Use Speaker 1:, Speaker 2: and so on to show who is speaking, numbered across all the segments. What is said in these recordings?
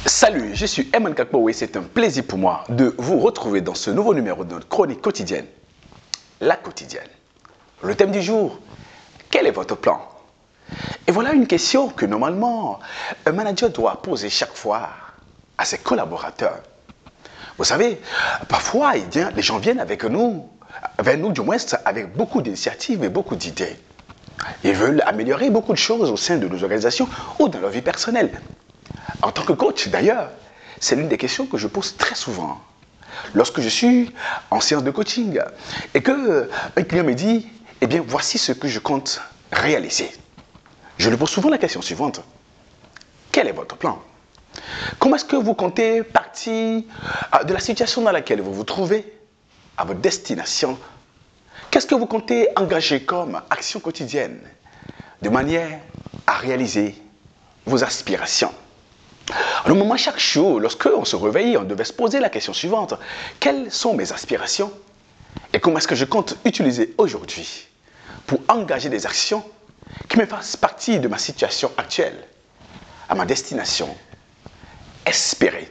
Speaker 1: Salut, je suis Eman Kakpo et c'est un plaisir pour moi de vous retrouver dans ce nouveau numéro de notre chronique quotidienne, la quotidienne. Le thème du jour, quel est votre plan? Et voilà une question que normalement un manager doit poser chaque fois à ses collaborateurs. Vous savez, parfois les gens viennent vers nous du moins avec beaucoup d'initiatives et beaucoup d'idées. Ils veulent améliorer beaucoup de choses au sein de nos organisations ou dans leur vie personnelle. En tant que coach, d'ailleurs, c'est l'une des questions que je pose très souvent. Lorsque je suis en séance de coaching et qu'un client me dit, eh bien, voici ce que je compte réaliser. Je lui pose souvent la question suivante. Quel est votre plan? Comment est-ce que vous comptez partir de la situation dans laquelle vous vous trouvez à votre destination? Qu'est-ce que vous comptez engager comme action quotidienne de manière à réaliser vos aspirations? Alors, moi, chaque jour, lorsqu'on se réveille, on devait se poser la question suivante. Quelles sont mes aspirations? Et comment est-ce que je compte utiliser aujourd'hui pour engager des actions qui me fassent partie de ma situation actuelle, à ma destination espérée?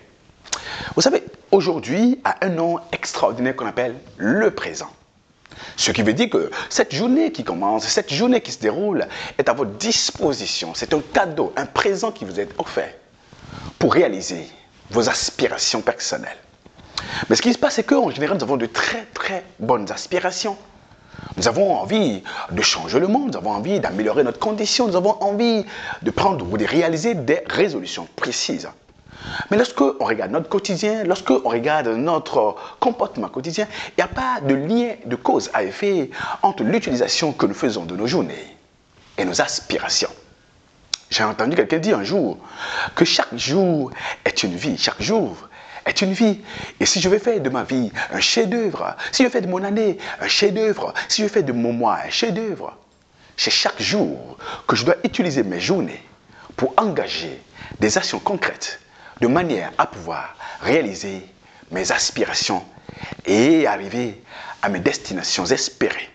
Speaker 1: Vous savez, aujourd'hui a un nom extraordinaire qu'on appelle le présent. Ce qui veut dire que cette journée qui commence, cette journée qui se déroule est à votre disposition. C'est un cadeau, un présent qui vous est offert pour réaliser vos aspirations personnelles. Mais ce qui se passe, c'est qu'en général, nous avons de très très bonnes aspirations. Nous avons envie de changer le monde, nous avons envie d'améliorer notre condition, nous avons envie de prendre ou de réaliser des résolutions précises. Mais lorsqu'on regarde notre quotidien, lorsqu'on regarde notre comportement quotidien, il n'y a pas de lien de cause à effet entre l'utilisation que nous faisons de nos journées et nos aspirations. J'ai entendu quelqu'un dire un jour que chaque jour est une vie, chaque jour est une vie. Et si je veux faire de ma vie un chef-d'œuvre, si je fais de mon année un chef-d'œuvre, si je fais de mon mois un chef-d'œuvre, c'est chaque jour que je dois utiliser mes journées pour engager des actions concrètes de manière à pouvoir réaliser mes aspirations et arriver à mes destinations espérées.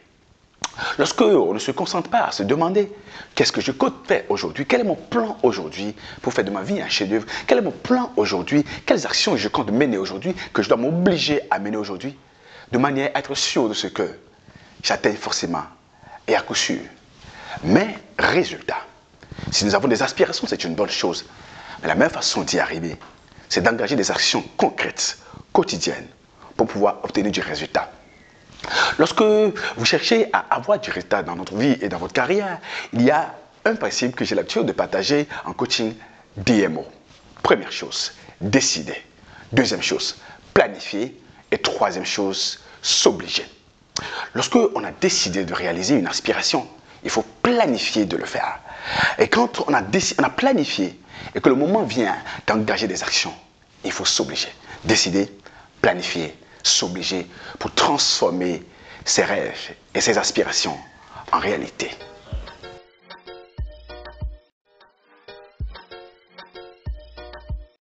Speaker 1: Lorsqu'on ne se concentre pas à se demander qu'est-ce que je compte faire aujourd'hui, quel est mon plan aujourd'hui pour faire de ma vie un chef-d'œuvre, quel est mon plan aujourd'hui, quelles actions je compte mener aujourd'hui, que je dois m'obliger à mener aujourd'hui, de manière à être sûr de ce que j'atteins forcément et à coup sûr. Mais résultat, si nous avons des aspirations, c'est une bonne chose. Mais la meilleure façon d'y arriver, c'est d'engager des actions concrètes, quotidiennes, pour pouvoir obtenir du résultat. Lorsque vous cherchez à avoir du résultat dans notre vie et dans votre carrière, il y a un principe que j'ai l'habitude de partager en coaching DMO. Première chose, décider. Deuxième chose, planifier. Et troisième chose, s'obliger. Lorsqu'on a décidé de réaliser une aspiration, il faut planifier de le faire. Et quand on a planifié et que le moment vient d'engager des actions, il faut s'obliger. Décider, planifier, s'obliger pour transformer ses rêves et ses aspirations en réalité.